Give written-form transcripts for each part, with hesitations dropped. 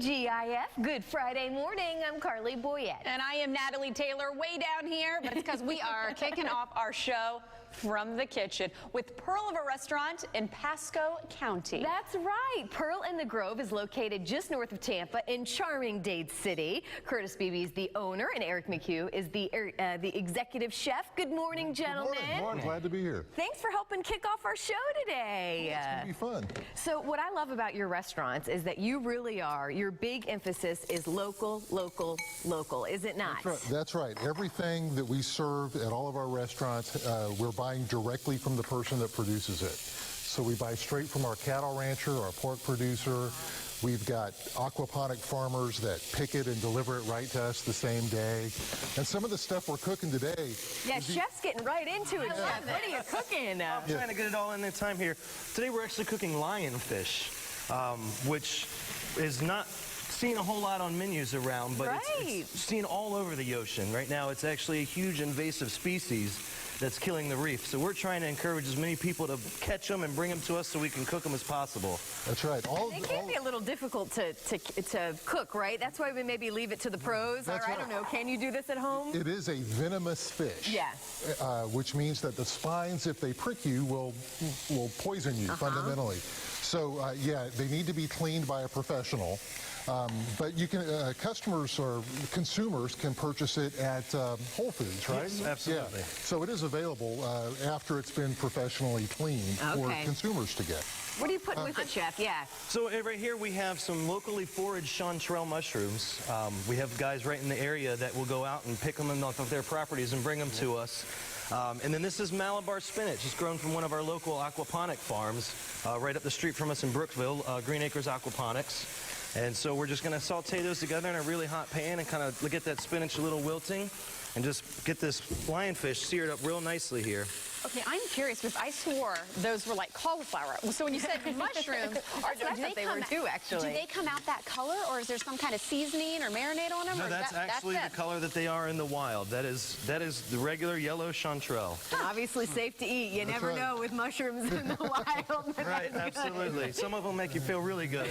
GIF, good Friday morning. I'm Carly Boyette. And I am Natalie Taylor, way down here, but it's because we are kicking off our show from the kitchen with Pearl of a restaurant in Pasco County. That's right. Pearl in the Grove is located just north of Tampa in charming Dade City. Curtis Beebe is the owner and Eric McHugh is the executive chef. Good morning, gentlemen. Good morning. Glad to be here. Thanks for helping kick off our show today. It's going to be fun. So what I love about your restaurants is that you really are, your big emphasis is local, local, local, is it not? That's right. Everything that we serve at all of our restaurants, we're buying directly from the person that produces it. So we buy straight from our cattle rancher, our pork producer. We've got aquaponic farmers that pick it and deliver it right to us the same day. And some of the stuff we're cooking today. Yeah, chef's getting right into it. Chef, what are you cooking? I'm trying to get it all in the time here. Today we're actually cooking lionfish, which is not seen a whole lot on menus around, but it's seen all over the ocean. Right now it's actually a huge invasive species that's killing the reef. So we're trying to encourage as many people to catch them and bring them to us so we can cook them as possible. That's right. It can be a little difficult to cook, right? That's why we maybe leave it to the pros. Or I don't know. Can you do this at home? It is a venomous fish. Yes. Which means that the spines, if they prick you, will poison you fundamentally. So yeah, they need to be cleaned by a professional. But you can, customers or consumers can purchase it at Whole Foods, right? Yes, absolutely. Yeah. So it is available after it's been professionally cleaned for consumers to get. What are you putting with it, Chef? Yeah. So right here we have some locally foraged chanterelle mushrooms. We have guys right in the area that will go out and pick them off of their properties and bring them to us. And then this is Malabar spinach. It's grown from one of our local aquaponic farms right up the street from us in Brookville, Green Acres Aquaponics. And so we're just going to saute those together in a really hot pan and kind of get that spinach a little wilting and just get this lionfish seared up real nicely here. Okay, I'm curious because I swore those were like cauliflower. So when you said mushrooms, do they come out that color, or is there some kind of seasoning or marinade on them? No, that's actually the color that they are in the wild. That is the regular yellow chanterelle. And obviously safe to eat. You never know with mushrooms in the wild. Right, absolutely. Some of them make you feel really good.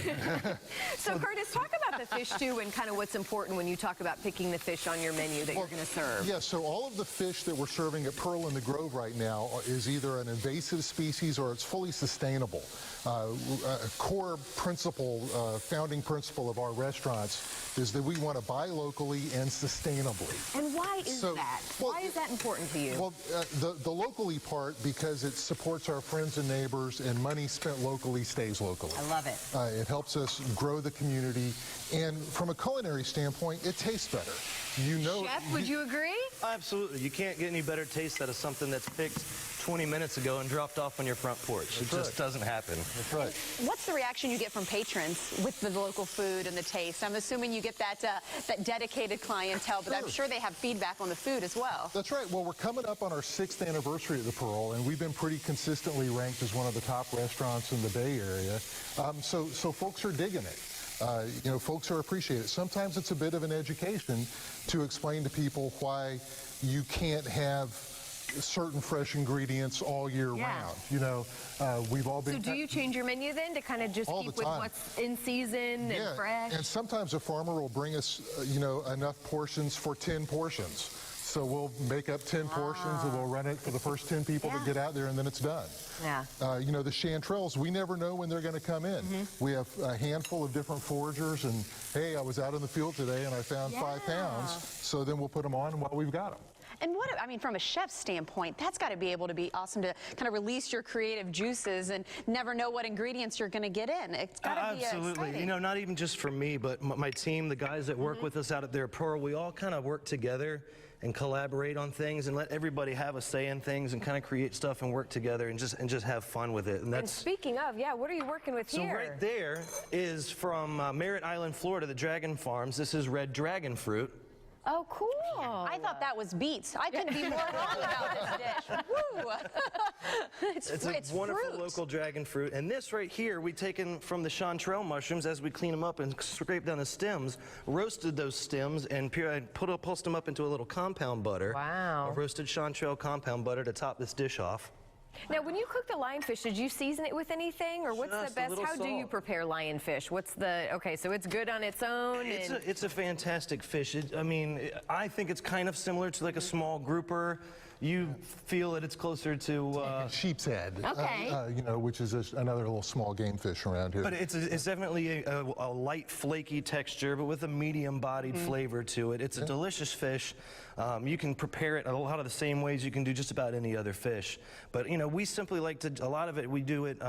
So Curtis, talk about the fish too and kind of what's important when you talk about picking the fish on your menu that you're going to serve. Yeah, so all of the fish that we're serving at Pearl in the Grove right now is either an invasive species or it's fully sustainable. A core principle, founding principle of our restaurants is that we want to buy locally and sustainably. And why is that? Why is that important to you? Well, the locally part, because it supports our friends and neighbors, and money spent locally stays locally. I love it. It helps us grow the community, and from a culinary standpoint, it tastes better. You know, Chef, would you agree? Absolutely. You can't get any better taste out of something that's picked 20 minutes ago and dropped off on your front porch. It just doesn't happen. That's right. What's the reaction you get from patrons with the local food and the taste? I'm assuming you get that dedicated clientele, but I'm sure they have feedback on the food as well. That's right. Well, we're coming up on our 6th anniversary at the Pearl, and we've been pretty consistently ranked as one of the top restaurants in the Bay Area. So folks are digging it. You know, folks are appreciating it. Sometimes it's a bit of an education to explain to people why you can't have certain fresh ingredients all year round. You know, we've all been... So do you change your menu then to kind of just keep with what's in season and fresh? And sometimes a farmer will bring us, you know, enough portions for 10 portions. So we'll make up 10 portions and we'll run it for the first 10 people that get out there, and then it's done. Yeah. You know, the chanterelles, we never know when they're going to come in. We have a handful of different foragers, and hey, I was out in the field today and I found 5 pounds. So then we'll put them on while we've got them. And what, I mean, from a chef's standpoint, that's got to be able to be awesome to kind of release your creative juices and never know what ingredients you're going to get in. It's got to be absolutely. You know, not even just for me, but my team, the guys that work with us out at their Pearl, we all kind of work together and collaborate on things and let everybody have a say in things and kind of create stuff and work together and just have fun with it. And speaking of, what are you working with here? So right there is from Merritt Island, Florida, the Dragon Farms. This is red dragon fruit. Oh, cool. I thought that was beets. I couldn't be more wrong about this dish. Woo! It's a wonderful fruit. local dragon fruit. And this right here, we taken from the chanterelle mushrooms as we clean them up and scrape down the stems, roasted those stems, and pulsed them up into a little compound butter. Wow. A roasted chanterelle compound butter to top this dish off. Now, when you cook the lionfish, did you season it with anything, or what's Just the a best? little How do you salt. prepare lionfish? What's the okay? So it's good on its own. It's a fantastic fish. I mean, I think it's kind of similar to like a small grouper. You feel that it's closer to Sheep's head, Okay. you know, which is another little small game fish around here. but it's definitely a light, flaky texture, but with a medium-bodied flavor to it. It's a delicious fish. You can prepare it a lot of the same ways you can do just about any other fish. But, you know, we simply like to, a lot of it, we do it,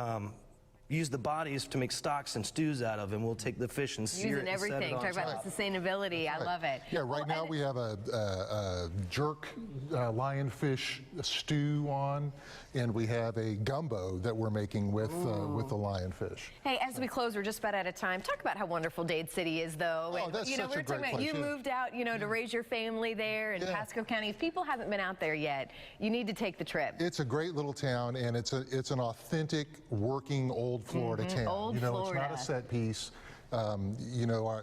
use the bodies to make stocks and stews out of, and we'll take the fish and sear Using it and set it everything. on Talk about top. sustainability. I love it. Yeah, right now we have a jerk lionfish stew on, and we have a gumbo that we're making with the lionfish. Hey, as we close, we're just about out of time. Talk about how wonderful Dade City is, though. Oh, And, that's you know, such we a were talking great about place, you yeah. moved out, you know, to raise your family there in Yeah. Pasco County. If people haven't been out there yet, you need to take the trip. It's a great little town, and it's an authentic, working old Florida town. Old you know, Florida. it's not a set piece. You know,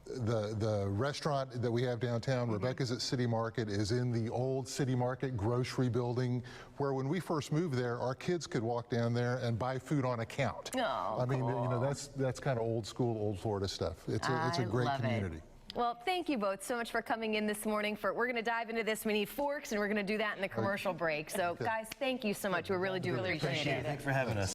the restaurant that we have downtown, Rebecca's at City Market, is in the old City Market grocery building, where when we first moved there, our kids could walk down there and buy food on account. Oh, I mean, you know, cool. that's kind of old school, old Florida stuff. It's a I great love it. community. Well, thank you both so much for coming in this morning. We're going to dive into this. We need forks, and we're going to do that in the commercial break. So, guys, thank you so much. We really do appreciate it. Thanks for having us.